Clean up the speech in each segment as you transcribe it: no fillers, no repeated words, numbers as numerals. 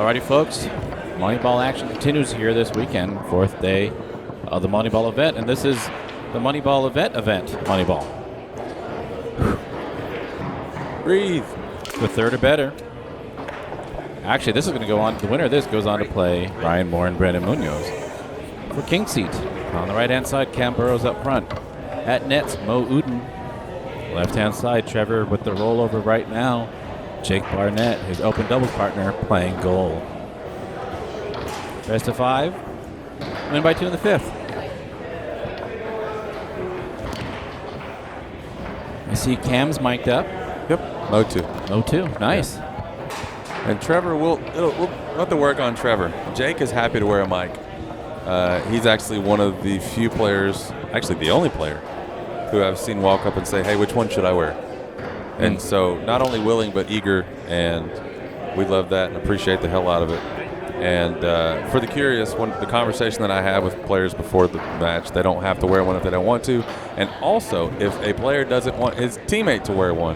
Alrighty, folks. Moneyball action continues here this weekend, 4th day of the Moneyball event, and this is the Moneyball event. Moneyball. Breathe. The third or better. Actually, this is going to go on. The winner of this goes on to play Ryan Moore and Brandon Munoz for King Seat. On the right-hand side, Cam Burrows up front. At nets, Mo Uddin. Left-hand side, Trevor with the rollover right now. Jake Barnett, his open doubles partner, playing goal. Best of 5. Win by 2 in the 5th. I see Cam's mic'd up. Yep. Mo 2. Mo 2. Nice. And Trevor, we'll have to work on Trevor. Jake is happy to wear a mic. He's actually one of the few players, actually the only player, who I've seen walk up and say, hey, which one should I wear? And so not only willing but eager, and we love that and appreciate the hell out of it. And for the curious, the conversation that I have with players before the match, they don't have to wear one if they don't want to. And also, if a player doesn't want his teammate to wear one,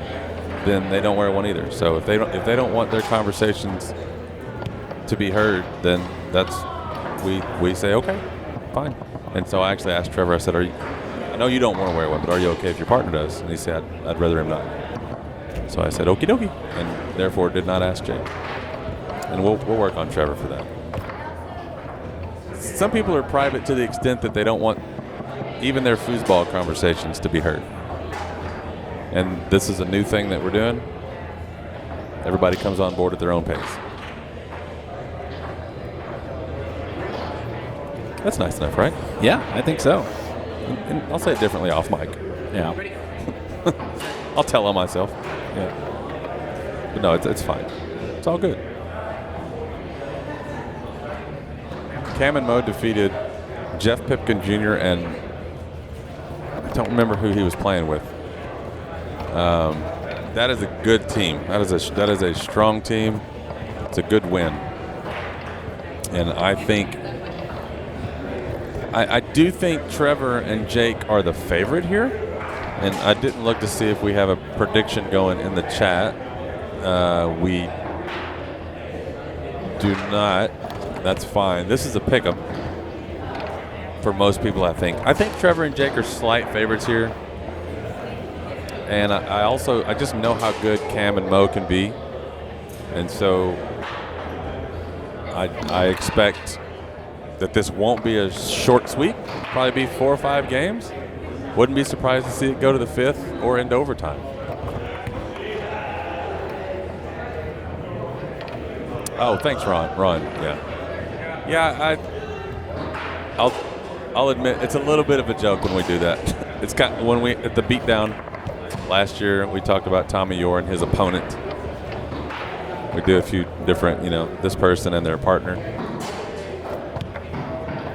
then they don't wear one either. So if they don't want their conversations to be heard, then we say, okay, fine. And so I actually asked Trevor, I said, I know you don't want to wear one, but are you okay if your partner does? And he said, I'd rather him not. So I said, okie dokie, and therefore did not ask Jake. And we'll work on Trevor for that. Some people are private to the extent that they don't want even their foosball conversations to be heard. And this is a new thing that we're doing. Everybody comes on board at their own pace. That's nice enough, right? Yeah, I think so. And I'll say it differently off mic. Yeah. I'll tell on myself. Yeah. But no, it's fine. It's all good. Cam and Mo defeated Jeff Pipkin Jr. and I don't remember who he was playing with. That is a good team. That is a strong team. It's a good win. And I do think Trevor and Jake are the favorite here. And I didn't look to see if we have a prediction going in the chat. We do not. That's fine. This is a pick 'em for most people, I think. I think Trevor and Jake are slight favorites here. And I just know how good Cam and Mo can be. And so I expect that this won't be a short sweep. Probably be 4 or 5 games. Wouldn't be surprised to see it go to the 5th or into overtime. Oh, thanks, Ron. Yeah. Yeah, I'll admit it's a little bit of a joke when we do that. It's kind of when we at the beatdown last year we talked about Tommy Orr and his opponent. We do a few different, this person and their partner.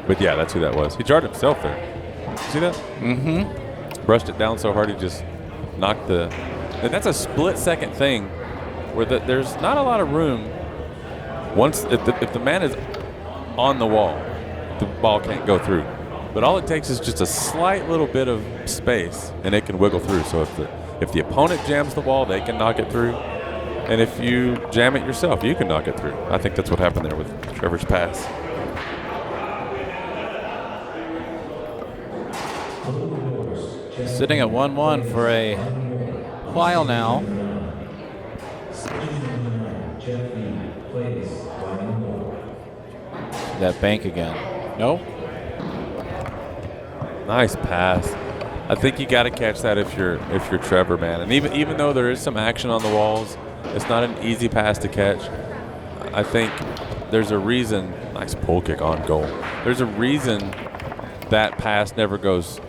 But yeah, that's who that was. He jarred himself there. See that? Mm-hmm. Brushed it down so hard he just knocked the. And that's a split-second thing where there's not a lot of room. Once if the man is on the wall, the ball can't go through. But all it takes is just a slight little bit of space, and it can wiggle through. So if the opponent jams the wall, they can knock it through. And if you jam it yourself, you can knock it through. I think that's what happened there with Trevor's pass. Sitting at 1-1 for a while now. That bank again. No? Nice pass. I think you got to catch that if you're Trevor, man. And even though there is some action on the walls, it's not an easy pass to catch. I think there's a reason. Nice pull kick on goal. There's a reason that pass never goes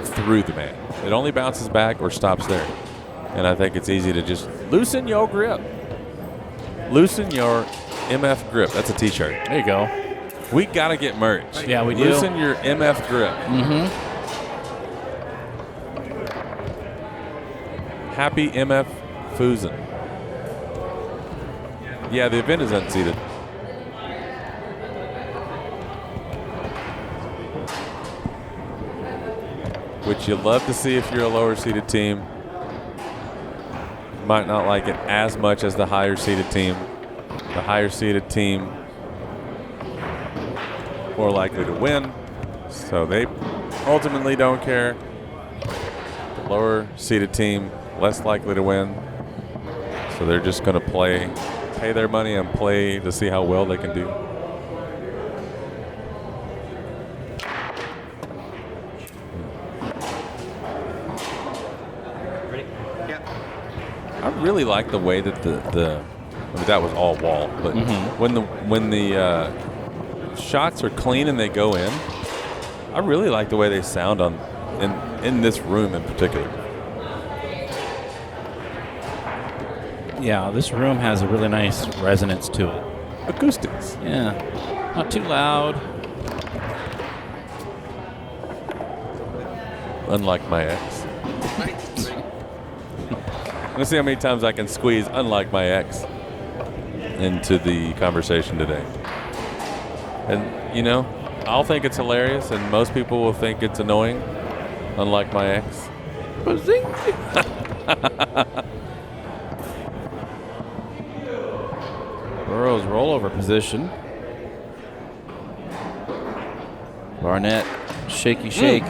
through the man. It only bounces back or stops there. And I think it's easy to just loosen your grip. Loosen your MF grip. That's a t-shirt. There you go. We got to get merch. Yeah, we do. Loosen your MF grip. Mm-hmm. Happy MF Foosin. Yeah, the event is unseated. Which you love to see if you're a lower seeded team. Might not like it as much as the higher seeded team. the higher seeded team more likely to win, so they ultimately don't care. The lower seeded team less likely to win, so they're just going to pay their money and play to see how well they can do. Ready? Yep. I really like the way that I mean, that was all wall, but when the shots are clean and they go in, I really like the way they sound in this room in particular. Yeah, this room has a really nice resonance to it. Acoustics. Yeah, not too loud. Unlike my ex. Let's see how many times I can squeeze "unlike my ex" into the conversation today. And, you know, I'll think it's hilarious, and most people will think it's annoying, unlike my ex. Burrows rollover position. Barnett, shaky shake.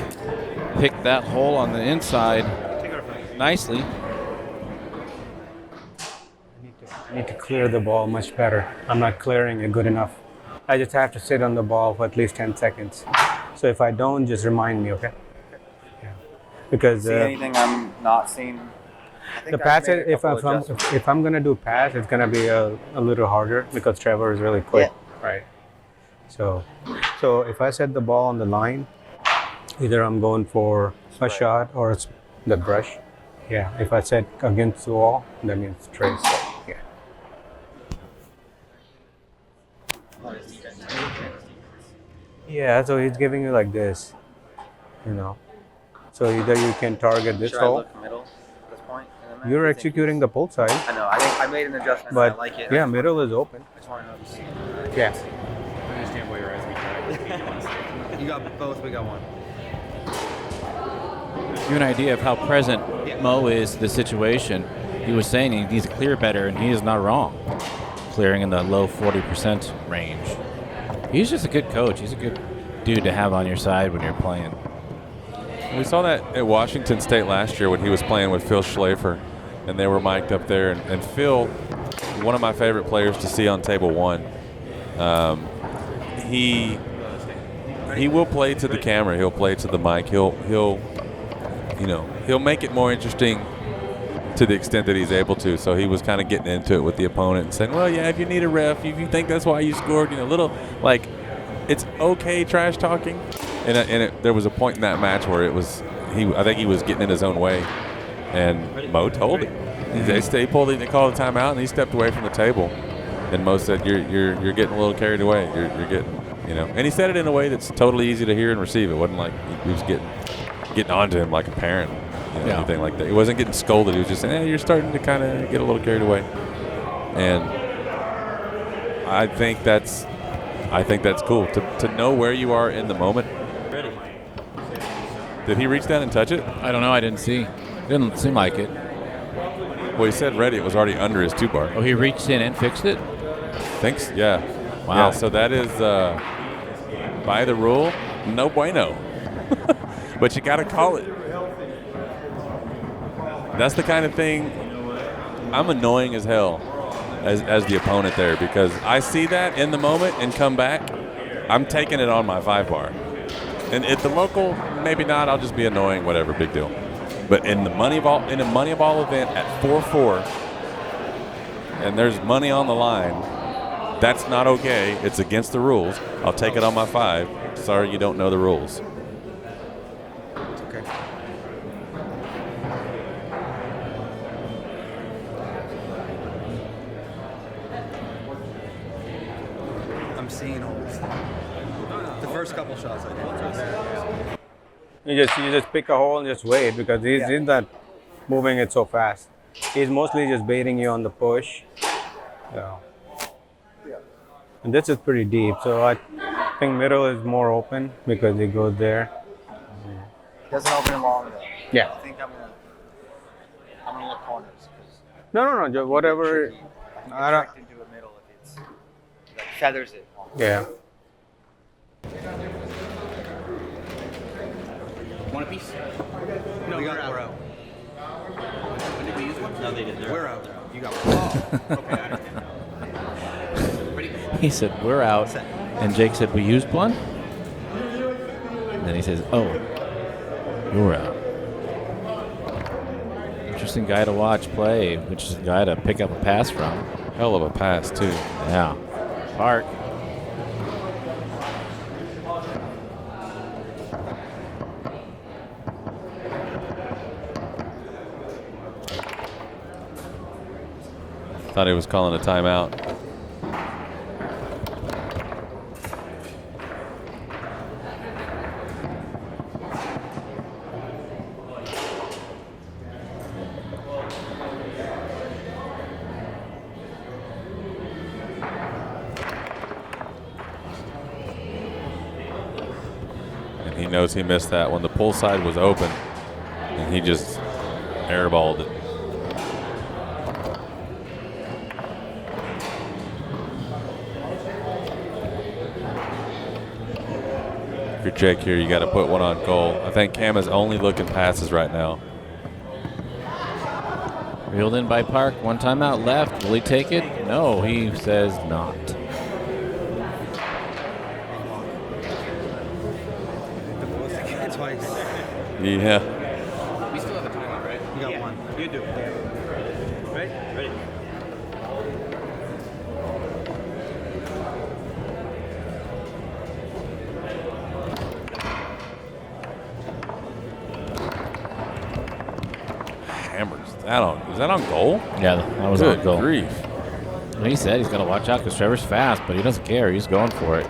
Picked that hole on the inside nicely. I need to clear the ball much better. I'm not clearing it good enough. I just have to sit on the ball for at least 10 seconds. So if I don't, just remind me, okay? Yeah. Because See anything I'm not seeing? I think the I've pass, made a couple adjustments. if I'm gonna do pass, it's gonna be a little harder because Trevor is really quick, right? So if I set the ball on the line, either I'm going for a shot or it's the brush. Yeah. If I set against the wall, that means trace. Yeah. Yeah, so he's giving you like this, you know. So either you can target this Should I hole. look middle at this point? in the match? You're I think- executing the pull side, I know. I think I made an adjustment. but I like it. yeah, middle is open. I just want to know if you see Yeah. I understand why you're asking. it. You got both. We got one. Give you an idea of how present Mo is to the situation. He was saying he needs to clear better, and he is not wrong. Clearing in the low 40% range. He's just a good coach. He's a good dude to have on your side when you're playing. We saw that at Washington State last year when he was playing with Phil Schlafer, and they were mic'd up there. And Phil, one of my favorite players to see on table one, he will play to the camera. He'll play to the mic. He'll make it more interesting to the extent that he's able to. So he was kind of getting into it with the opponent and saying, well, yeah, if you need a ref, if you think that's why you scored, little, like, it's okay trash talking. And there was a point in that match where I think he was getting in his own way, and Mo told him. They called a timeout, and he stepped away from the table. And Mo said, "You're getting a little carried away. You're getting, And he said it in a way that's totally easy to hear and receive. It wasn't like he was getting onto him like a parent, anything like that. He wasn't getting scolded. He was just saying, "You're starting to kind of get a little carried away." And I think that's cool to know where you are in the moment. Ready. Did he reach down and touch it? I don't know. I didn't see. Didn't seem like it. Well, he said ready. It was already under his 2-bar. Oh, he reached in and fixed it? Thanks. Yeah. Wow. Yeah, so that is, by the rule, no bueno. But you got to call it. That's the kind of thing. I'm annoying as hell as the opponent there, because I see that in the moment and come back. I'm taking it on my 5-bar. And at the local, maybe not. I'll just be annoying, whatever, big deal. But in a Moneyball event at 4-4, and there's money on the line, that's not okay. It's against the rules. I'll take it on my 5. Sorry, you don't know the rules. It's okay. I'm seeing holes. The first couple shots I did. You just pick a hole and just wait, because he's not moving it so fast. He's mostly just baiting you on the push. Yeah. And this is pretty deep, so I think middle is more open because he goes there. Doesn't open it long though. Yeah. I think I'm gonna look corners. No, just whatever. I don't. Into a middle if it's feathers it. Yeah. Want a piece? No, we got Burrow. When did we use one? No, they didn't. We're out. You got one. Oh, okay, I understand. Ready? He said, we're out. And Jake said, we used one? And then he says, oh, you're out. Interesting guy to watch play. Interesting guy to pick up a pass from. Hell of a pass, too. Yeah. Park. Thought he was calling a timeout. And he knows he missed that when the pull side was open, and he just airballed it. If you're Jake here, you got to put one on goal. I think Cam is only looking passes right now. Reeled in by Park. One timeout left. Will he take it? No, he says not. Twice. Yeah. We still have a timeout, right? You got one. You do. Ready? Ready. Hammers. Is that on goal? Yeah, that was Good on goal. grief. And he said he's got to watch out because Trevor's fast, but he doesn't care. He's going for it.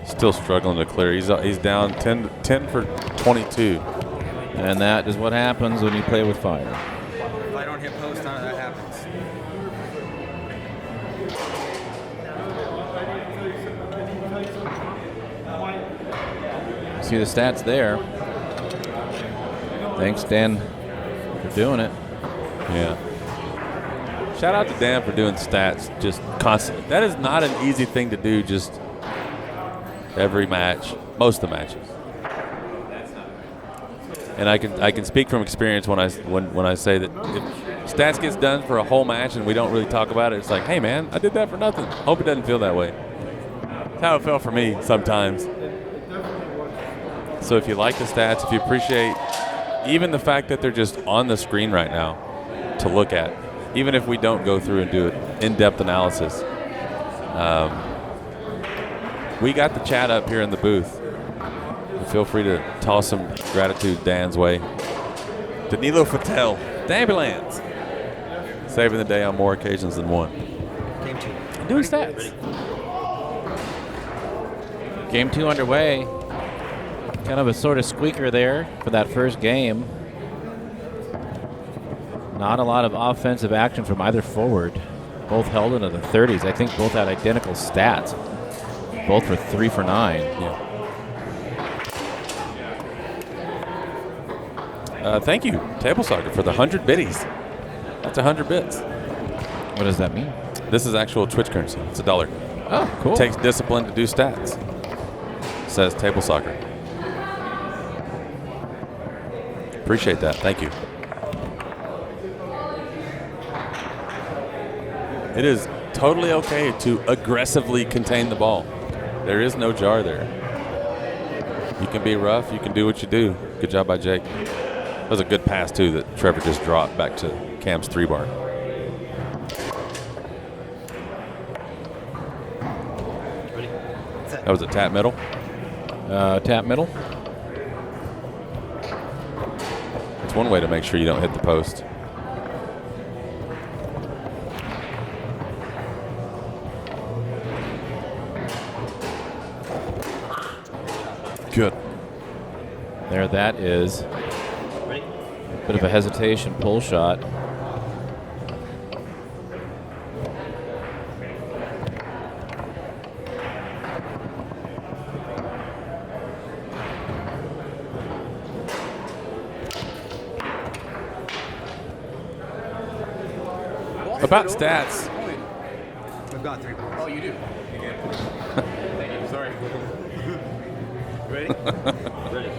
Still struggling to clear. He's down 10 for 22. And that is what happens when you play with fire. If I don't hit post, none of that happens. See the stats there. Thanks, Dan, for doing it. Yeah. Shout out to Dan for doing stats just constantly. That is not an easy thing to do just every match, most of the matches. And I can speak from experience when I say that if stats gets done for a whole match and we don't really talk about it, it's like, hey man, I did that for nothing. Hope it doesn't feel that way. That's how it felt for me sometimes. So if you like the stats, if you appreciate even the fact that they're just on the screen right now to look at, even if we don't go through and do an in-depth analysis, we got the chat up here in the booth. Feel free to toss some gratitude Dan's way. Danilo Fattel, the ambulance, saving the day on more occasions than one. Game 2. And doing stats. Game 2 underway. Kind of a sort of squeaker there for that first game. Not a lot of offensive action from either forward. Both held into the 30s. I think both had identical stats. Both were 3 for 9. Yeah. Thank you, Table Soccer, for the 100 biddies. That's 100 bits. What does that mean? This is actual Twitch currency. It's $1. Oh, cool. It takes discipline to do stats, says Table Soccer. Appreciate that. Thank you. It is totally okay to aggressively contain the ball. There is no jar there. You can be rough. You can do what you do. Good job by Jake. That was a good pass, too, that Trevor just dropped back to Cam's 3-bar. That was a tap middle. Tap middle. It's one way to make sure you don't hit the post. Good. There, that is a bit of a hesitation pull shot. About stats. I've got 3 points. Oh, you do? Thank you. Sorry. Ready? Ready.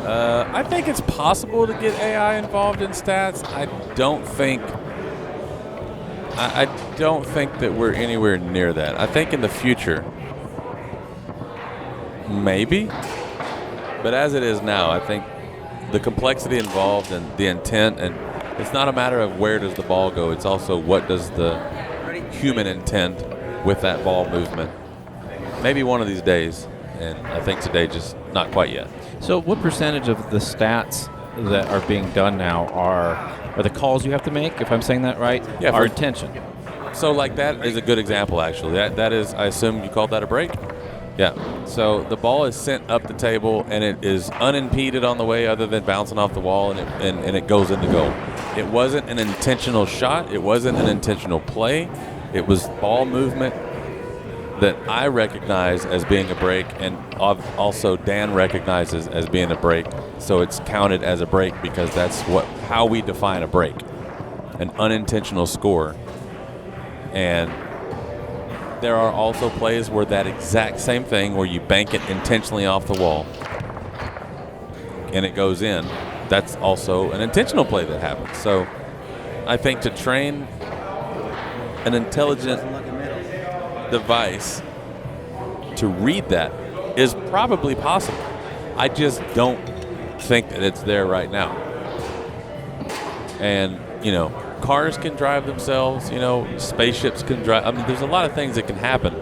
I think it's possible to get AI involved in stats. I don't think that we're anywhere near that. I think in the future, maybe. But as it is now, I think the complexity involved and the intent, and it's not a matter of where does the ball go. It's also what does the human intend with that ball movement. Maybe one of these days, and I think today just not quite yet. So what percentage of the stats that are being done now are the calls you have to make, if I'm saying that right, Yeah, are for- intention? So like that is a good example, actually. That is, I assume you called that a break? Yeah. So the ball is sent up the table, and it is unimpeded on the way other than bouncing off the wall, and it goes into goal. It wasn't an intentional shot. It wasn't an intentional play. It was ball movement that I recognize as being a break, and also Dan recognizes as being a break. So it's counted as a break because that's how we define a break, an unintentional score. And there are also plays where that exact same thing, where you bank it intentionally off the wall and it goes in. That's also an intentional play that happens. So I think to train an intelligent device to read that is probably possible. I just don't think that it's there right now. And, cars can drive themselves, spaceships can drive. I mean, there's a lot of things that can happen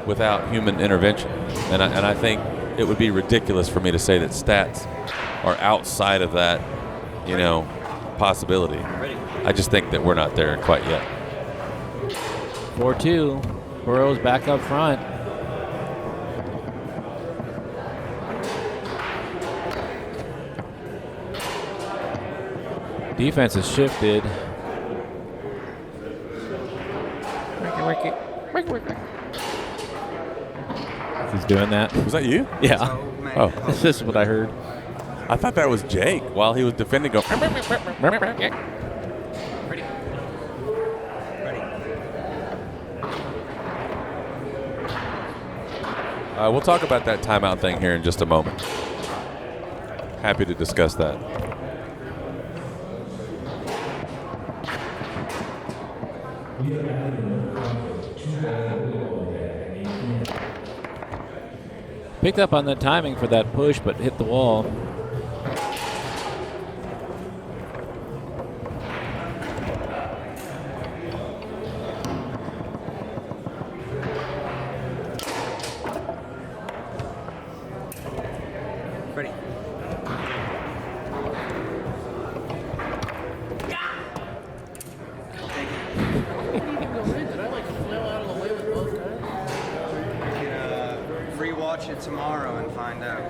without human intervention. And I think it would be ridiculous for me to say that stats are outside of that, possibility. I just think that we're not there quite yet. 4-2. Burrows back up front. Defense has shifted. He's doing that. Was that you? Yeah. So, man, Oh. This is what I heard. I thought that was Jake while he was defending. Ready. We'll talk about that timeout thing here in just a moment. Happy to discuss that. Picked up on the timing for that push, but hit the wall. Ready. Rewatch it tomorrow and find out.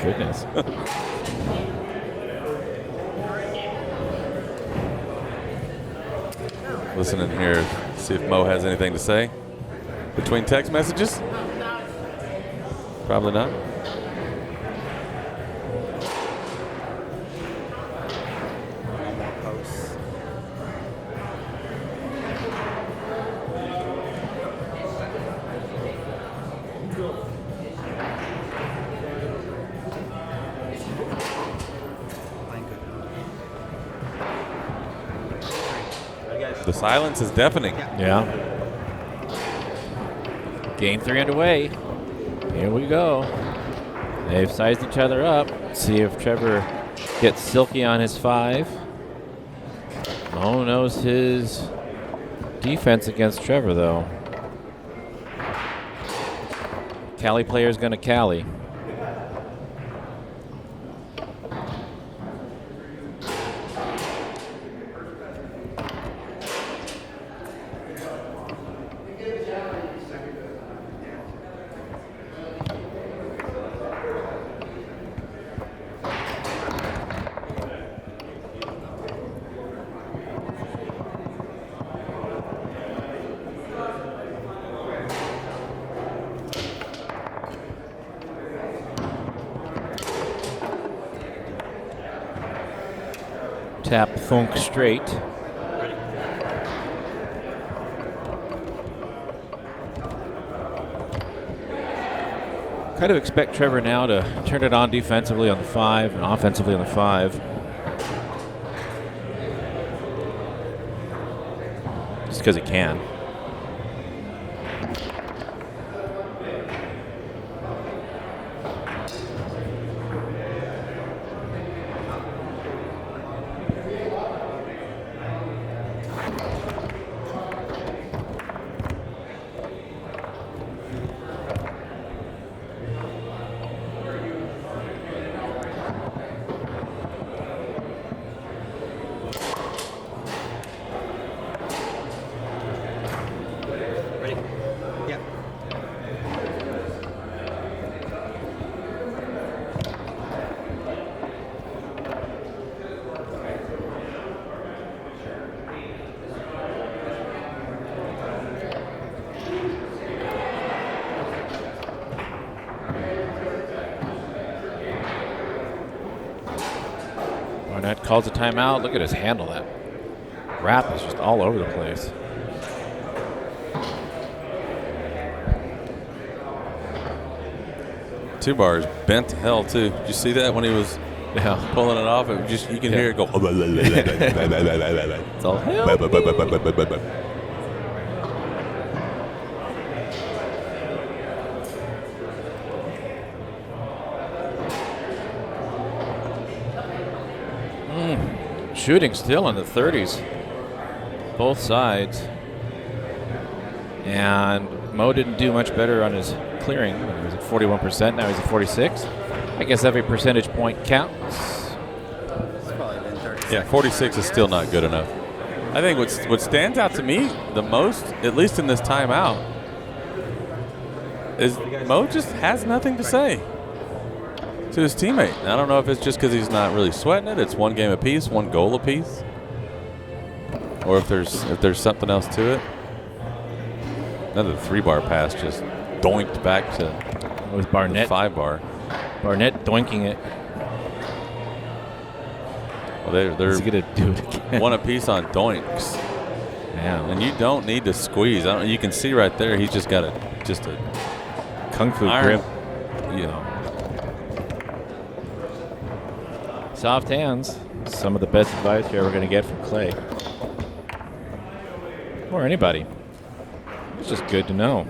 Goodness. Listen in here, see if Mo has anything to say between text messages. Probably not. More posts. The silence is deafening. Yeah. Game 3 underway. Here we go. They've sized each other up. See if Trevor gets silky on his 5. Mo knows his defense against Trevor, though. Cali player's going to Cali. Tap thunk straight. Kind of expect Trevor now to turn it on defensively on the 5 and offensively on the 5. Just because he can. Barnett calls a timeout. Look at his handle. That wrap is just all over the place. Two bars bent to hell too. Did you see that when he was pulling it off? It just you can hear it go. It's all hell. Shooting still in the 30s, both sides. And Mo didn't do much better on his clearing. He was at 41%, now he's at 46. I guess every percentage point counts. It's probably been 30 Yeah, 46 is still not good enough. I think what stands out to me the most, at least in this timeout, is Mo just has nothing to say to his teammate. And I don't know if it's just because he's not really sweating it. It's one game apiece, one goal apiece, or if there's something else to it. Another 3-bar pass just doinked back to It was Barnett. 5-bar. Barnett doinking it. Well, they're He's gonna do it again. one apiece on doinks, Yeah. and you don't need to squeeze. You can see right there. He's just got a Kung Fu iron, grip. you know. Soft hands. Some of the best advice you're ever going to get from Clay. Or anybody. It's just good to know.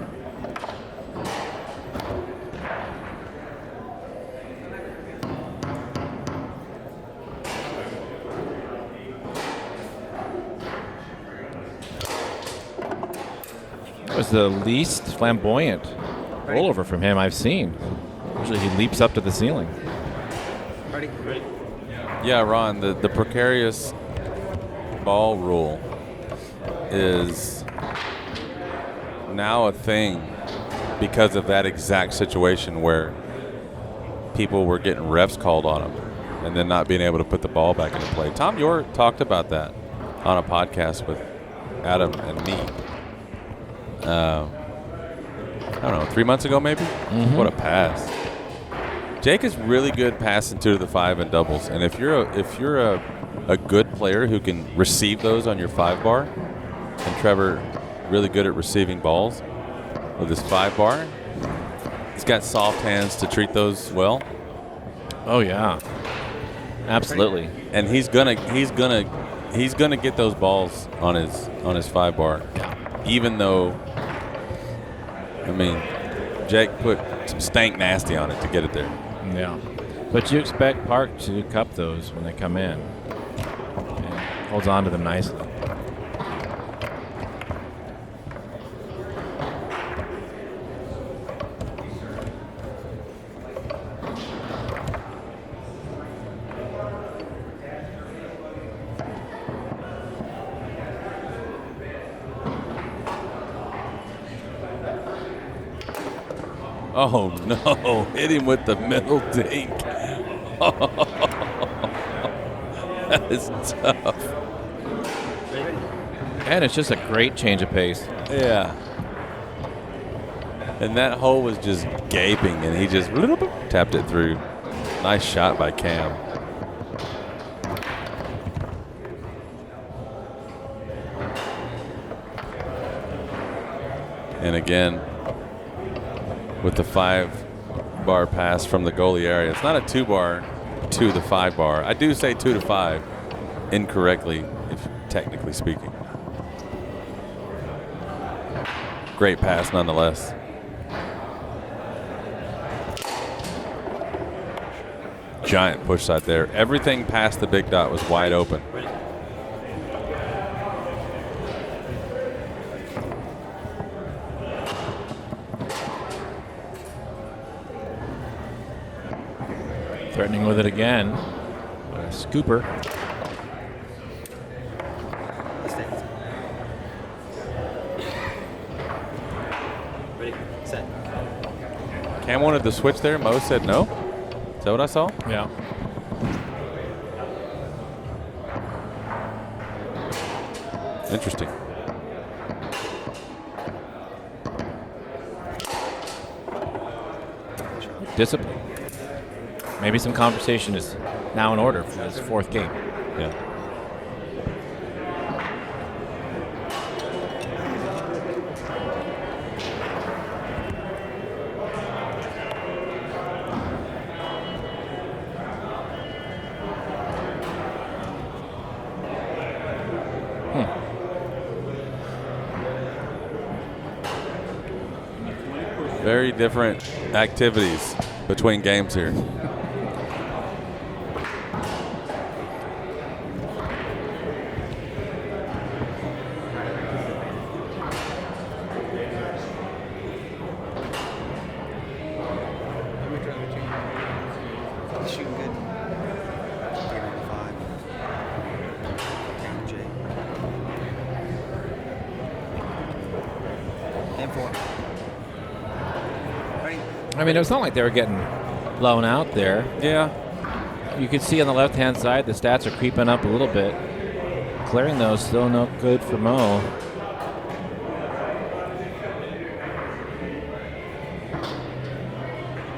That was the least flamboyant rollover from him I've seen. Usually he leaps up to the ceiling. Ready? Yeah, Ron, the precarious ball rule is now a thing because of that exact situation where people were getting refs called on them and then not being able to put the ball back into play. Tom York talked about that on a podcast with Adam and me. I don't know, 3 months ago maybe? Mm-hmm. What a pass. Jake is really good passing 2 to the 5 and doubles, and if you're a good player who can receive those on your 5-bar, and Trevor really good at receiving balls with his 5-bar, he's got soft hands to treat those well. Oh yeah, absolutely. And he's gonna get those balls on his 5-bar, even though, I mean, Jake put some stank nasty on it to get it there. Yeah, but you expect Park to cup those when they come in. And holds on to them nicely. Oh no, hit him with the middle dink. That is tough. And it's just a great change of pace. Yeah. And that hole was just gaping, and he just tapped it through. Nice shot by Cam. And again, with the 5-bar pass from the goalie area. It's not a 2-bar to the 5-bar. I do say 2 to 5 incorrectly, if technically speaking. Great pass nonetheless. Giant push side there. Everything past the big dot was wide open. Threatening with it again. Scooper. Ready, set. Cam wanted to switch there. Mo said no. Is that what I saw? Yeah. Interesting. Discipline. Maybe some conversation is now in order for his 4th game. Yeah. Very different activities between games here. Shooting good. 395. And Jake. And 4. Ready? I mean, it was not like they were getting blown out there. Yeah. You can see on the left-hand side the stats are creeping up a little bit. Clearing those still no good for Mo.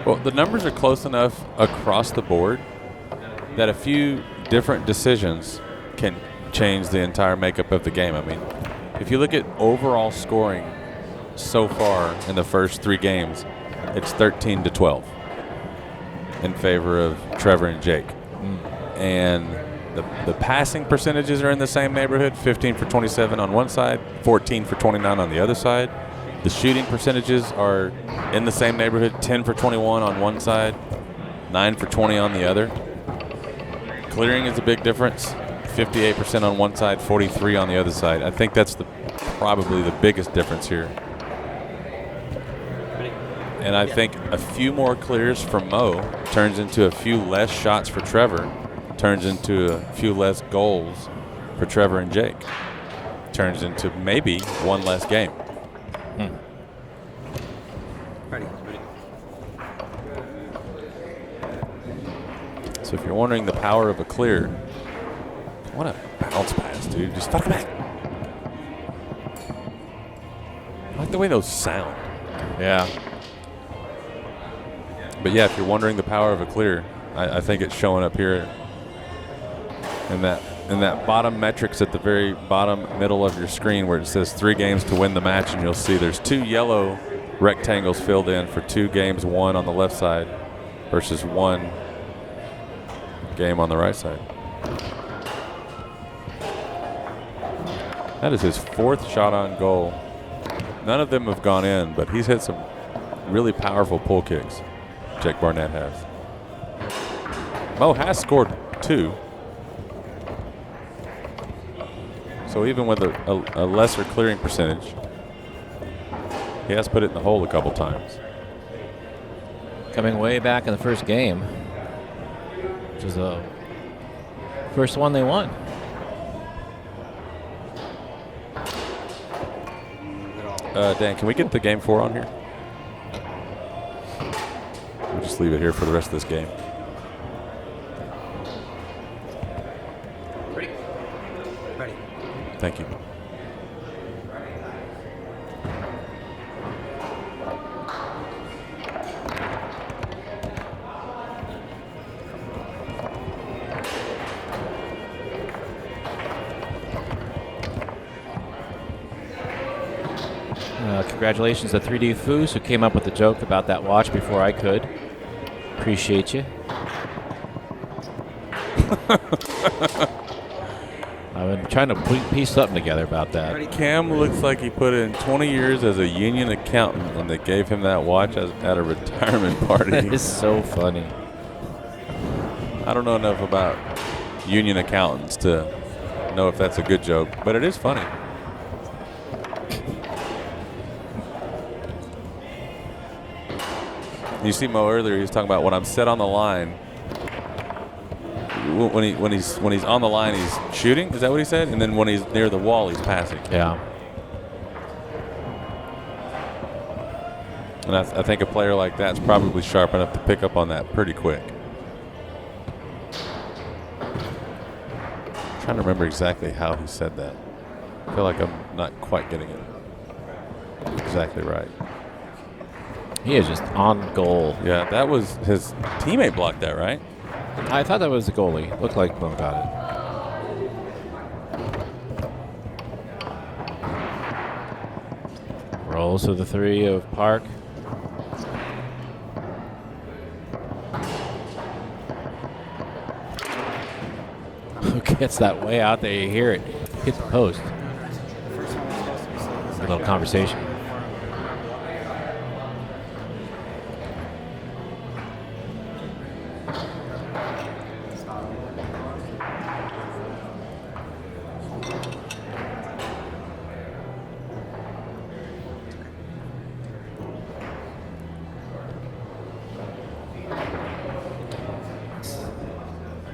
Well, the numbers are close enough across the board that a few different decisions can change the entire makeup of the game. I mean, if you look at overall scoring so far in the first 3 games, it's 13-12 in favor of Trevor and Jake. And the passing percentages are in the same neighborhood, 15 for 27 on one side, 14 for 29 on the other side. The shooting percentages are in the same neighborhood, 10 for 21 on one side, 9 for 20 on the other. Clearing is a big difference, 58% on one side, 43 on the other side. I think that's probably the biggest difference here. And I think a few more clears from Mo turns into a few less shots for Trevor, turns into a few less goals for Trevor and Jake. Turns into maybe one less game. Ready. So if you're wondering the power of a clear, what a bounce pass, dude. Just fuck back. I like the way those sound. Yeah. But yeah, if you're wondering the power of a clear, I think it's showing up here in that bottom metrics at the very bottom middle of your screen where it says 3 games to win the match, and you'll see there's 2 yellow rectangles filled in for 2 games won on the left side versus 1 game on the right side. That is his 4th shot on goal. None of them have gone in, but he's hit some really powerful pull kicks. Jake Barnett has. Mo has scored 2. So even with a lesser clearing percentage, he has put it in the hole a couple times. Coming way back in the first game, which is the first one they won. Dan, can we get the game 4 on here? We'll just leave it here for the rest of this game. Ready. Thank you. Congratulations to 3D Foos, who came up with the joke about that watch before I could. Appreciate you. I've been trying to piece something together about that. Cam looks like he put in 20 years as a union accountant when they gave him that watch at a retirement party. That is so funny. I don't know enough about union accountants to know if that's a good joke, but it is funny. You see Mo earlier, he was talking about when I'm set on the line. When he's on the line, he's shooting. Is that what he said? And then when he's near the wall, he's passing. Yeah. And I think a player like that's probably sharp enough to pick up on that pretty quick. I'm trying to remember exactly how he said that. I feel like I'm not quite getting it exactly right. He is just on goal. Yeah, that was his teammate blocked that, right? I thought that was the goalie. Looked like Mo got it. Rolls to the 3 of Park. Who gets that way out there? You hear it. Hits the post. A little conversation.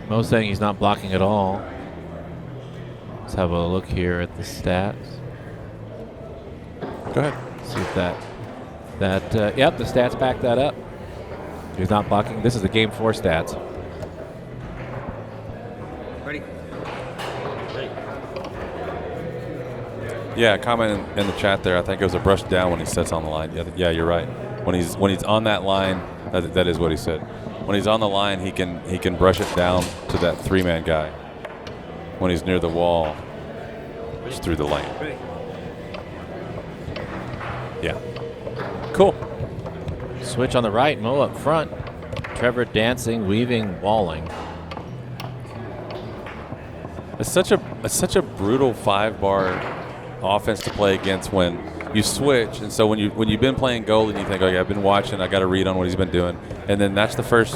Mo's saying he's not blocking at all. Let's have a look here at the stats. Go ahead. See if yep, the stats back that up. He's not blocking. This is the game 4 stats. Ready? Yeah, comment in the chat there. I think it was a brush down when he sets on the line. Yeah, you're right. When he's on that line, that is what he said. When he's on the line, he can brush it down to that 3-man guy. When he's near the wall, just through the lane. Yeah. Cool. Switch on the right, Mo up front. Trevor dancing, weaving, walling. It's such a brutal 5-bar offense to play against when you switch, and so when you've been playing goal and you think, okay, I've been watching, I got to read on what he's been doing, and then that's the first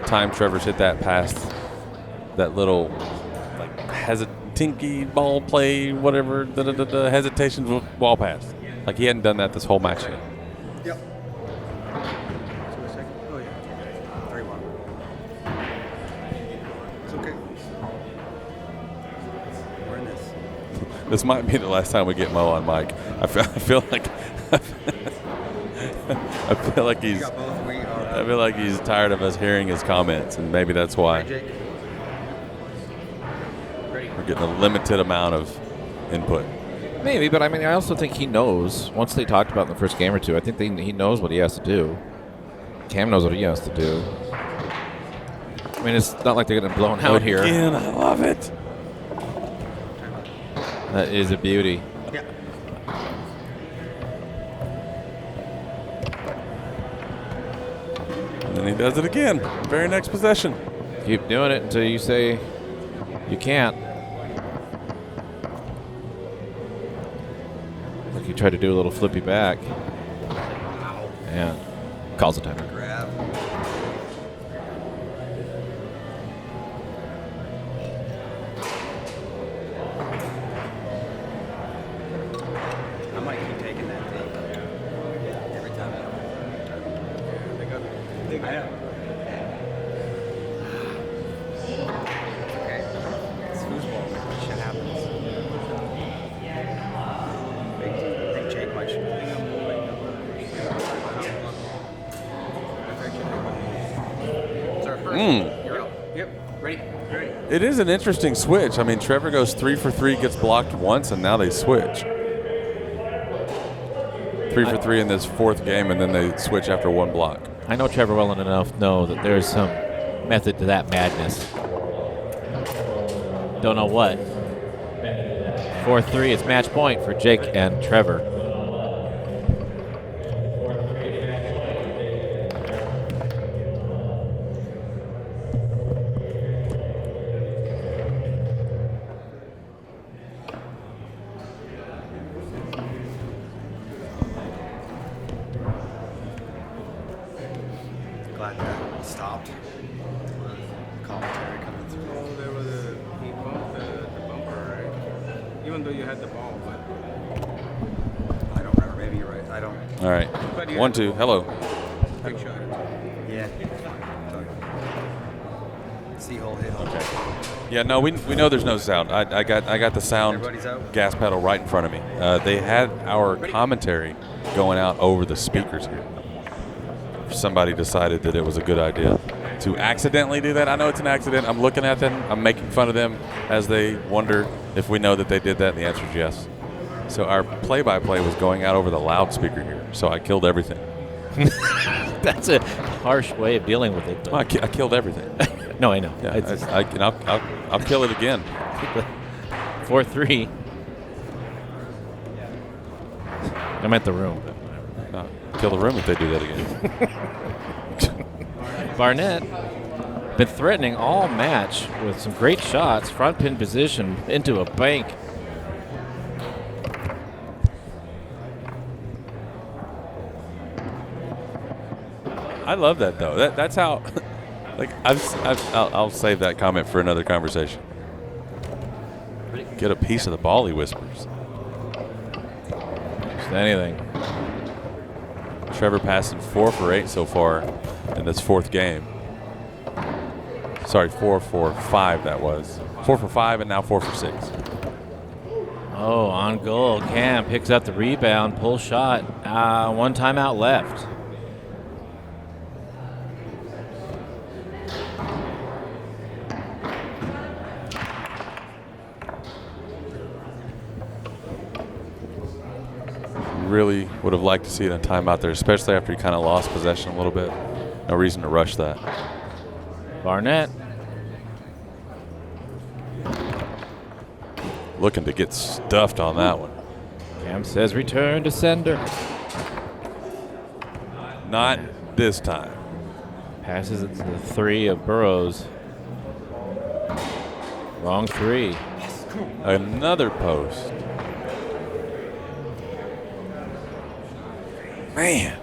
time Trevor's hit that past that little like hesitinky ball play, whatever, the hesitation ball pass. Like he hadn't done that this whole match yet. Yep. Oh, yeah. 3-1. It's okay. We're in this. This might be the last time we get Mo on mic. I feel like he's tired of us hearing his comments, and maybe that's why we're getting a limited amount of input. Maybe, but I mean, I also think he knows. Once they talked about it in the first game or two, I think he knows what he has to do. Cam knows what he has to do. I mean, it's not like they're getting blown out here. Again, I love it. That is a beauty. Yeah. And then he does it again. Very next possession. Keep doing it until you say you can't. Like you try to do a little flippy back. And calls a timeout. Grab. I might keep taking that thing every time. I know. Okay. It's foosball. Shit happens. I think Jake might shoot. It's our first. You're up. Yep. Ready? Ready. It is an interesting switch. I mean, Trevor goes 3 for 3, gets blocked once, and now they switch. 3 for 3 in this 4th game, and then they switch after 1 block. I know Trevor well enough to know that there's some method to that madness. Don't know what. 4-3, it's match point for Jake and Trevor. glad that stopped. Commentary coming through. Well, there was he bumped the bumper, right? Even though you had the ball, but. I don't remember. Maybe you're right. I don't. All right. But you 1, had the 2. ball. Hello. Big shot. Yeah. C-hole hit. Okay. Yeah, no, we know there's no sound. I got the sound Everybody's out? gas pedal right in front of me. They had our commentary going out over the speakers here. Somebody decided that it was a good idea to accidentally do that. I know it's an accident. I'm looking at them. I'm making fun of them as they wonder if we know that they did that. And the answer is yes. So our play-by-play was going out over the loudspeaker here. So I killed everything. That's a harsh way of dealing with it. Well, I killed everything. No, I know. Yeah, I'll kill it again. 4-3. I'm at the room. Kill the room if they do that again. Barnett been threatening all match with some great shots, front pin position into a bank. I love that though. That's how. Like I'll save that comment for another conversation. Get a piece of the ball, he whispers. Just anything. Trevor passing 4 for 8 so far in this 4th game. Sorry, 4 for 5 that was. 4 for 5 and now 4 for 6. Oh, on goal. Cam picks up the rebound, pull shot. 1 timeout left. Really would have liked to see it in timeout there, especially after he kind of lost possession a little bit. No reason to rush that. Barnett. Looking to get stuffed on that one. Cam says return to sender. Not this time. Passes it to the 3 of Burrows. Wrong 3. Another post. Man.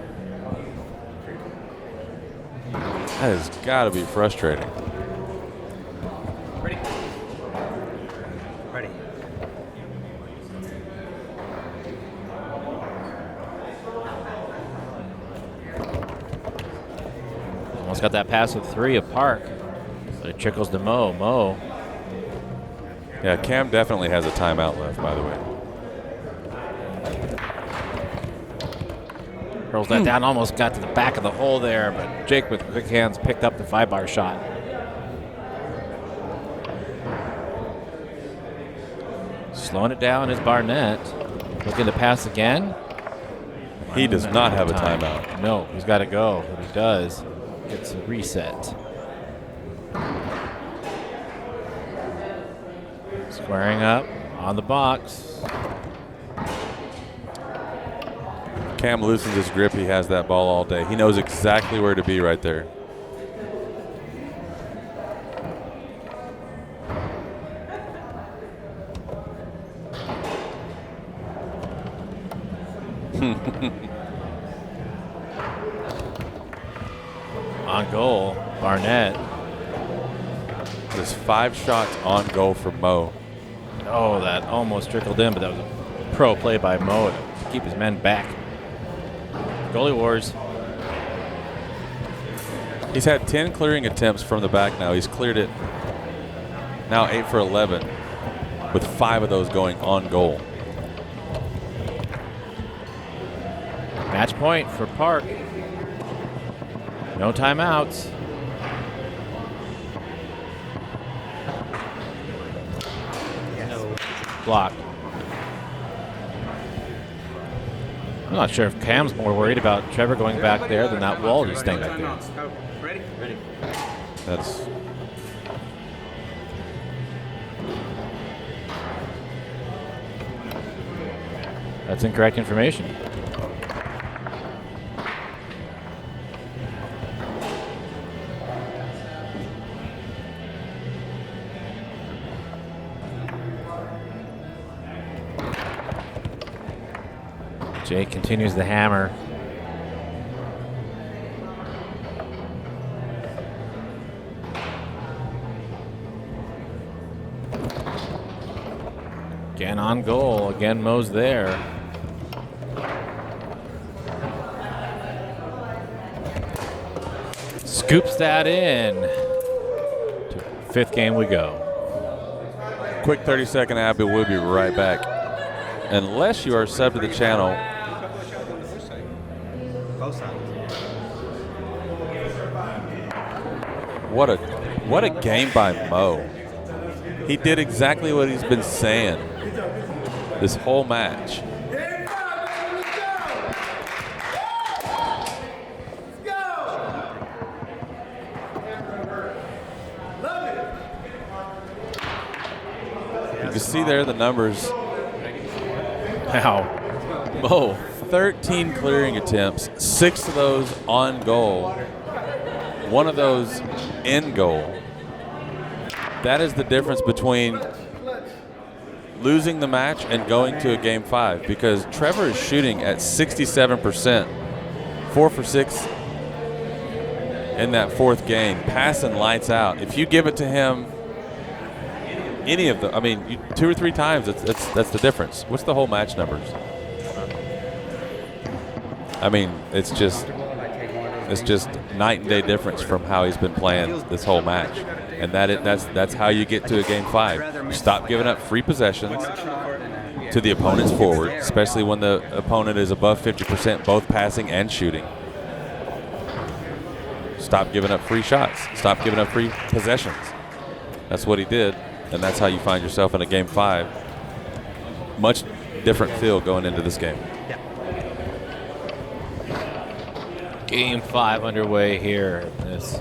That has got to be frustrating. Ready. Ready. Almost got that pass with 3 of Park. But it trickles to Mo. Mo. Yeah, Cam definitely has a timeout left, by the way. Hurls that down, almost got to the back of the hole there, but Jake with quick hands picked up the 5-bar shot. Slowing it down is Barnett. Looking to pass again. He does not have a timeout. No, he's got to go. But he does. Gets a reset. Squaring up on the box. Cam loosens his grip. He has that ball all day. He knows exactly where to be right there. On goal, Barnett. There's 5 shots on goal for Mo. Oh, that almost trickled in, but that was a pro play by Mo to keep his men back. Goalie wars. He's had 10 clearing attempts from the back now. He's cleared it now 8 for 11, with 5 of those going on goal. Match point for Park. No timeouts. Blocked. I'm not sure if Cam's more worried about Trevor going back there than that wall just staying back there. Ready? Ready. That's incorrect information. Jake continues the hammer. Again on goal. Again Mo's there. Scoops that in. To 5th game we go. Quick 30-second ad, but we'll be right back. Unless you are sub to the channel, Both sides. what a game by Mo. He did exactly what he's been saying this whole match. You can see there the numbers. Now, Mo. 13 clearing attempts, 6 of those on goal, 1 of those in goal. That is the difference between losing the match and going to a game 5, because Trevor is shooting at 67%, 4 for 6 in that 4th game, passing lights out. If you give it to him any of the, I mean, 2 or 3 times, that's the difference. What's the whole match numbers? I mean, it's just night and day difference from how he's been playing this whole match, and that's how you get to a game 5. You stop giving up free possessions to the opponent's forward, especially when the opponent is above 50% both passing and shooting. Stop giving up free shots. Stop giving up free possessions. That's what he did, and that's how you find yourself in a game 5. Much different feel going into this game. Game 5 underway here. This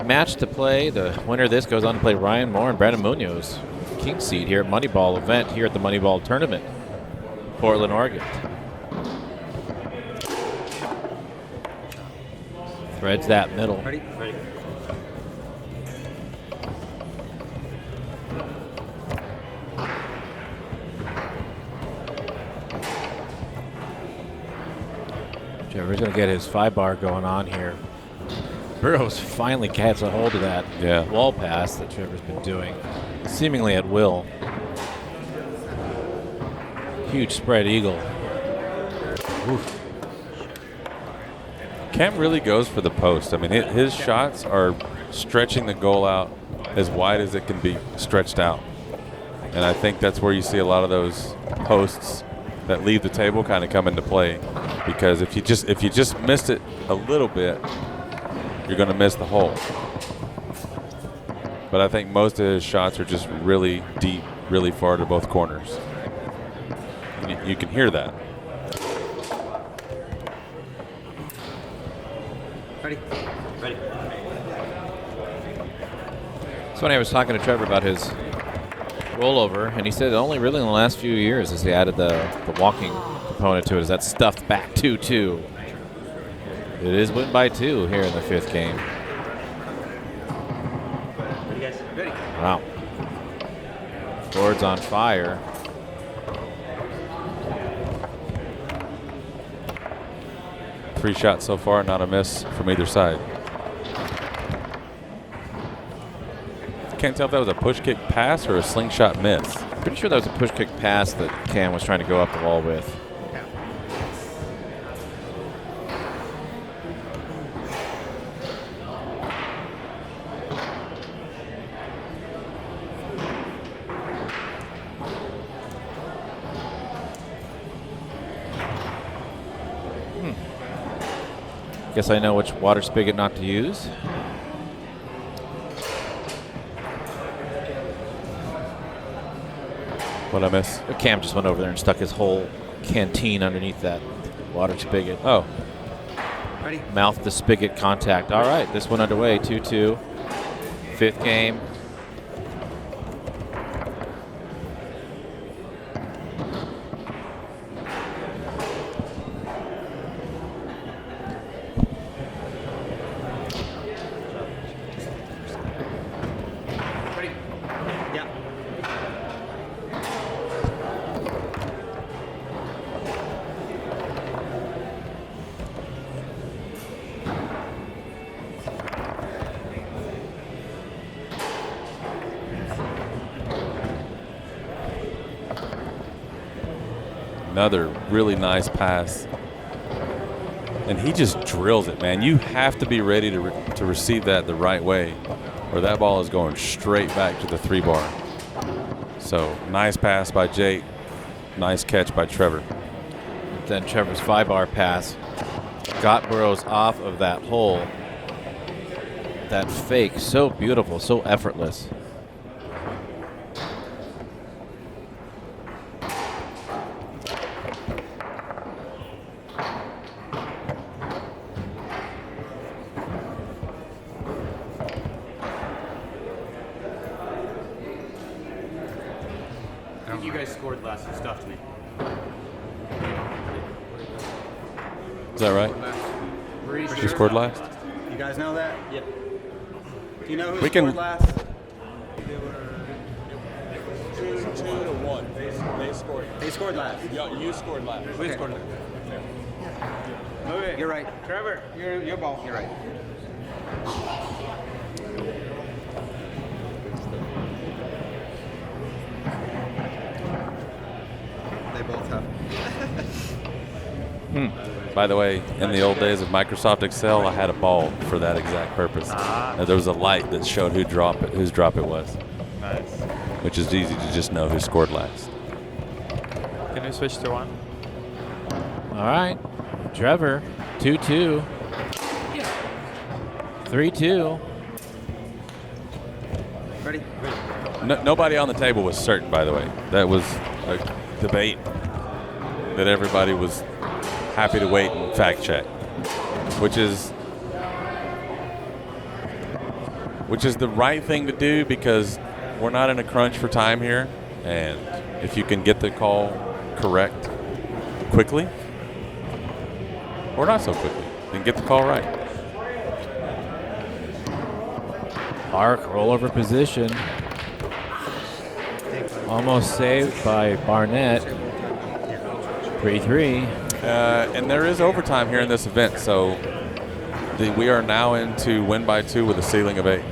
match to play. The winner of this goes on to play Ryan Moore and Brandon Munoz. King seed here at Moneyball event here at the Moneyball tournament. Portland, Oregon. Threads that middle. Ready? Ready. Trevor's going to get his 5-bar going on here. Burrows finally gets a hold of that wall pass that Trevor's been doing, seemingly at will. Huge spread eagle. Oof. Cam really goes for the post. I mean, his shots are stretching the goal out as wide as it can be stretched out. And I think that's where you see a lot of those posts that leave the table kind of come into play, because if you just missed it a little bit, you're going to miss the hole. But I think most of his shots are just really deep, really far to both corners. And you can hear that. Ready? Ready. So when I was talking to Trevor about his rollover, and he said only really in the last few years has he added the walking component to it. Is that stuffed back 2-2? It is win by 2 here in the 5th game. Ready, guys? Ready. Wow. Ford's on fire. Three shots so far, not a miss from either side. Can't tell if that was a push kick pass or a slingshot miss. Pretty sure that was a push kick pass that Cam was trying to go up the wall with. Guess I know which water spigot not to use. What'd I miss? Cam just went over there and stuck his whole canteen underneath that water spigot. Oh. Ready? Mouth to spigot contact. All right, this one underway, 2-2. 5th game. Ready? Yeah. Another really nice pass. And he just drills it, man. You have to be ready to receive that the right way, or that ball is going straight back to the 3-bar. So nice pass by Jake. Nice catch by Trevor. Then Trevor's 5-bar pass got Burrows off of that hole. That fake, so beautiful, so effortless. I think you guys scored last. You stuffed me. Is that right? You scored last? You guys know that? Yep. Do you know who We scored can- last? 2-1. They scored. They scored last. Yeah, you scored last. Okay. Move it. You're right. Trevor, your ball. You're right. They both have. By the way, in the old days of Microsoft Excel, I had a ball for that exact purpose. There was a light that showed whose drop it was. Nice. Which is easy to just know who scored last. Can we switch to one? All right. Trevor, 2-2. 3-2. Ready? Nobody on the table was certain, by the way. That was a debate that everybody was happy to wait and fact check, which is the right thing to do because we're not in a crunch for time here, and if you can get the call correct quickly or not so quickly, then get the call right. Arc rollover position. Almost saved by Barnett. 3-3. And there is overtime here in this event, so we are now into win by 2 with a ceiling of 8.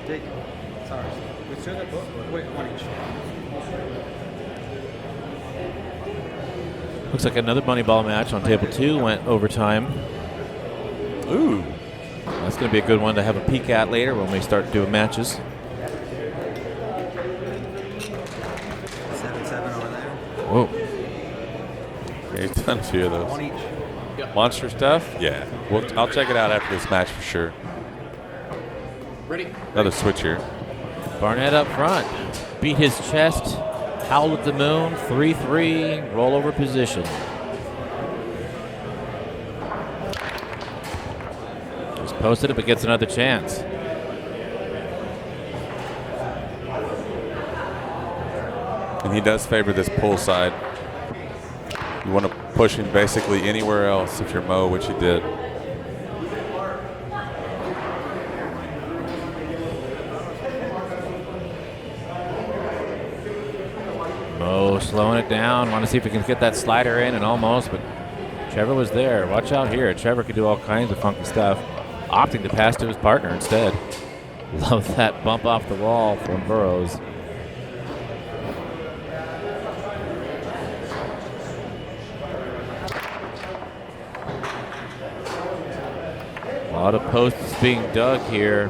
Jake. Sorry. We still got both. Wait, one each. Looks like another Moneyball match on table 2 went overtime. Ooh. That's going to be a good one to have a peek at later when we start doing matches. 7-7 over there. Whoa. Yeah, he's done a few of those. One each. Monster stuff? Yeah. I'll check it out after this match for sure. Ready? Another switch here. Barnett up front. Beat his chest. Howled at the moon. 3-3. Rollover position. Just posted it, but gets another chance. And he does favor this pull side. You want to push him basically anywhere else if you're Mo, which he did. Mo slowing it down. Want to see if he can get that slider in, and almost, but Trevor was there. Watch out here. Trevor could do all kinds of funky stuff. Opting to pass to his partner instead. Love that bump off the wall from Burrows. A lot of posts being dug here.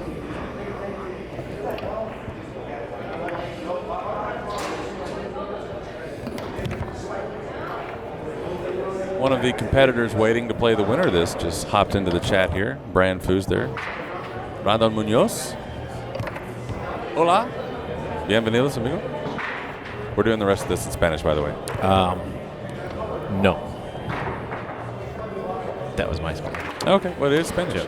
One of the competitors waiting to play the winner of this just hopped into the chat here. Brand Foos there. Brandon Munoz. Hola. Bienvenidos, amigo. We're doing the rest of this in Spanish, by the way. No. That was my spot. Okay, well, it is Spanish.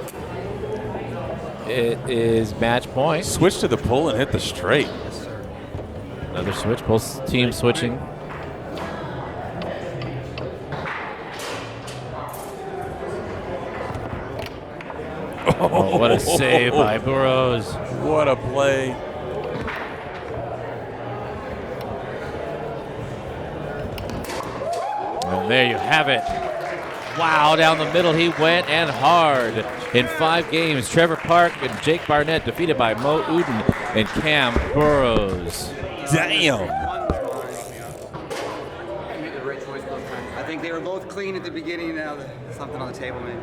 It is match point. Switch to the pull and hit the straight. Another switch. Both teams switching. Oh, what a save by Burrows. What a play. And there you have it. Wow, down the middle he went and hard. In 5 games, Trevor Park and Jake Barnett defeated by Mo Uddin and Cam Burrows. Damn. I think they were both clean at the beginning. Now something on the table, maybe.